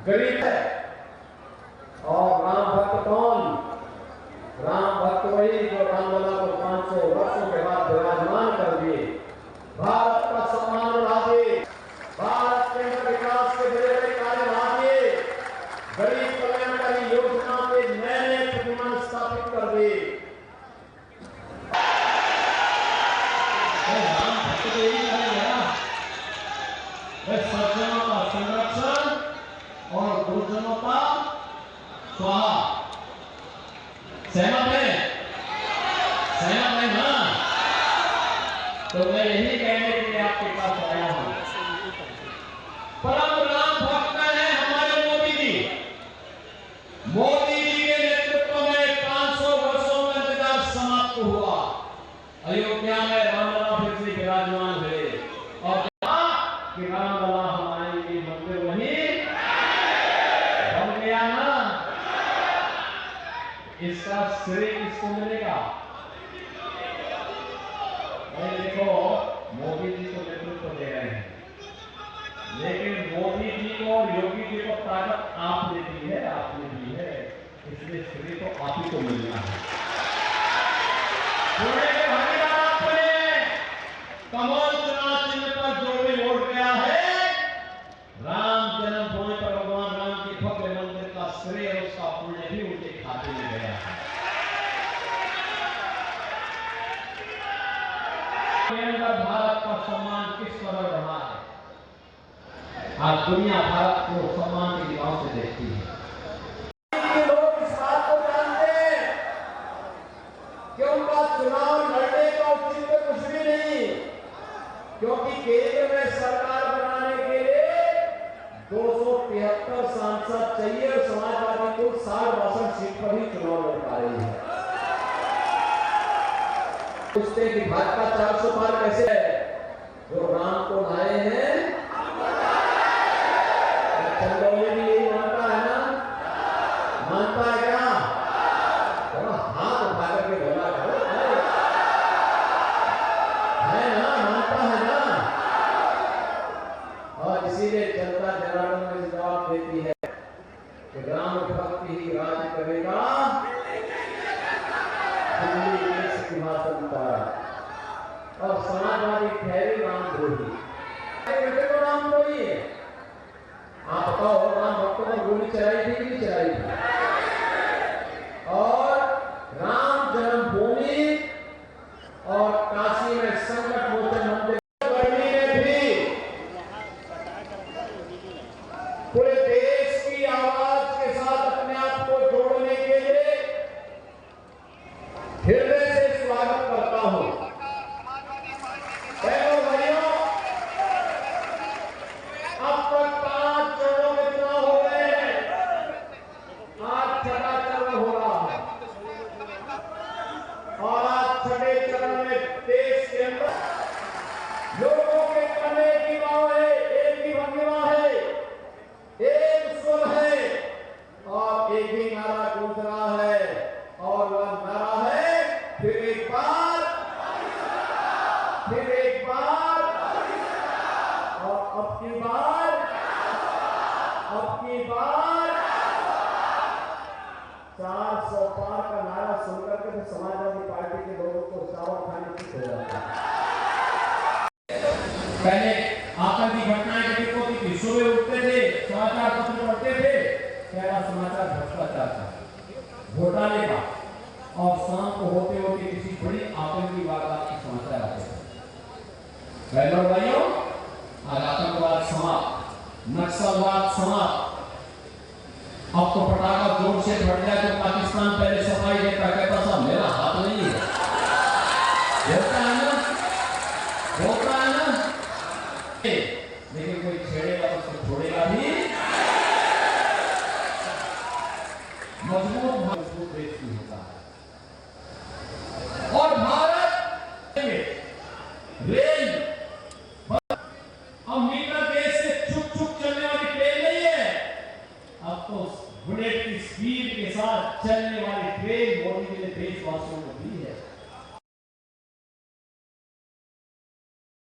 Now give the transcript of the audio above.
गरीब है। और राम भक्त कौन? राम भक्त वही जो रामलला को 500 वर्षों के बाद विराजमान कर दिए, भारत का सम्मान बढ़ा दिए, भारत के विकास के बड़े बड़े कार्य बढ़ा दिए, गरीब कल्याणकारी योजना के नए नए प्रतिमान स्थापित कर दिए। राम भक्त तो यही करेगा, सज्जनों का संरक्षण और दुर्जनों का स्वाहा। सहमत है? सहमत है ना? तो मैं यही कहने के लिए आपके पास आया हूं। परम राम भक्त है हमारे मोदी जी। मोदी जी के नेतृत्व में 500 वर्षों में इंतजार समाप्त हुआ। अयोध्या में रामलला फिर से विराजमान हुए और कि रामलला हमारे लिए मंदिर वही बन गया ना। इसका श्रेय किसको मिलेगा? देखो, मोदी जी को नेतृत्व दे रहे हैं, लेकिन मोदी जी को योगी जी को ताकत आपने दी है, आपने दी है, इसलिए श्रेय तो आप ही को मिलना है। कमल चुनाव चिन्ह पर जो भी वोट गया है, राम जन्मभूमि पर भगवान राम की भव्य मंदिर का श्रेय और उसका पुण्य भी उनके खाते में गया है। भारत का सम्मान किस कदर बढ़ा है? आज दुनिया भारत को सम्मान की निगाहों से देखती है। लोग इस बात को जानते हैं कि उनका चुनाव लड़ने का औचित्य कुछ भी नहीं, क्योंकि केंद्र में सरकार बनाने के लिए 273 सांसद चाहिए और समाजवादी को 60-62 सीट पर ही चुनाव लड़ पा रही है। पूछते कि भाजपा 400 पार कैसे है? जो राम को लाए हैं, चंदौली भी यही मानता है ना? मानता है क्या? हाथ उठा करके बोला करो, है ना? मानता है ना? और इसीलिए जनता जनार्दन में जवाब देती है कि राम भक्ति ही राज करेगा, सिंहासन पर। और समाजवादी ठहरे रामद्रोही। बेटे को रामद्रोही है। आप बताओ, राम भक्तों को गोली चलाई थी कि नहीं चलाई थी? और राम जन्मभूमि और काशी में संकट मोचन मंदिर गर्मी में भी पूरे देश की आवाज के साथ अपने आप को जोड़ने के लिए हृदय से स्वागत करता हूं। भाइयों, अब तक 5 चरणों में चुनाव हो गए हैं, आज 6वां चरण हो रहा है और आज 6वें चरण में देश के अंदर लोगों के करने की बात है, एक ही भंगिमा है, एक स्वर है और एक ही नारा गूंज रहा है और वह नारा है फिर एक बार, फिर एक बार और अब की बार 400 पार का नारा सुनकर के तो समाजवादी पार्टी के लोगों को चावल खाने की हो जाता है। पहले आतंकी घटनाएं घटित होती थी, सुबह उठते थे, समाचार पत्र पढ़ते थे, पहला समाचार भ्रष्टाचार का, घोटाले का, और शाम को होते होते किसी बड़ी आतंकी वारदात की समाचार आते थे। बहनों भाइयों, आज आतंकवाद समाप्त, नक्सलवाद समाप्त। अब तो पटाखा जोर से फट जाए तो पाकिस्तान पहले सफाई देता, कहता साहब मेरा हाथ नहीं है। होता है ना, होता है ना, लेकिन कोई छेड़ेगा तो उसको छोड़ेगा भी। मजबूत देश की होता है। और भारत रेल अब मीटर देश से चुप चुप चलने वाली ट्रेन नहीं है, अब तो बुलेट की स्पीड के साथ चलने वाली ट्रेन मोदी जी ने देशवासियों को दी है।